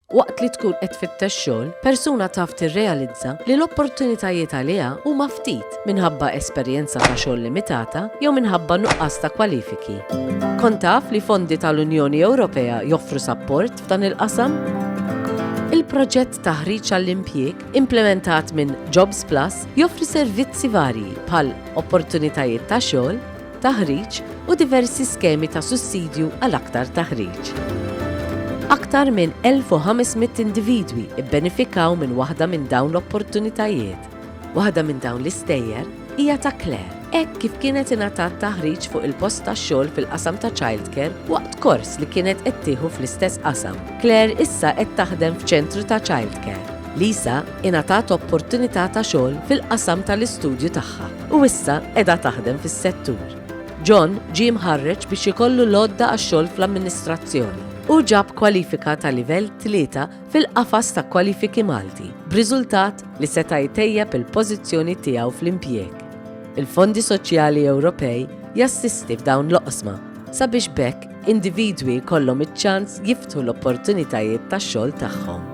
Waqt li tkun qed tfittex xogħol, persuna taf tirrealizza li l-opportunitajiet għaliha huma ftit minħabba esperjenza ta' xogħol limitata jew minħabba nuqqas ta' kwalifiki. Kont taf li fondi tal-Unjoni Ewropea joffru sapport f'dan il-qasam? Il-proġett Taħriġ għall-Impjieg, implementat minn Jobs Plus, joffri servizzi varji bħal opportunitajiet ta' xogħol, taħriġ u diversi skemi ta' sussidju għal aktar taħriġ. Aktar minn 1500 individwi ibbenefikaw minn waħda minn dawn l-opportunitajiet. Waħda minn dawn l-istejjer hija ta' Claire. Hekk kif kienet ingħatat taħriġ fuq il-post tax-xogħol fil-qasam ta' childcare waqt kors li kienet qed tieħu fl-istess qasam. Claire issa qed taħdem f'ċentru ta' childcare. Lisa ingħatat opportunità ta' xogħol fil-qasam tal-istudju tagħha u issa qiegħda taħdem fis-settur. John ġie mħarreġ biex ikollu l-għodda għax-xogħol fl-amministrazzjoni u ġab kwalifika ta' livell 3 fil-qafas ta' kwalifiki Malti, b'riżultat li seta' jtejjeb il-pożizzjoni tiegħu fl-impjieg. Il-Fondi Soċjali Ewropej jassisti f'dawn l-oqsma sabiex bekk individwi jkollhom iċ-ċans jiftħu l-opportunitajiet tax-xogħol tagħhom.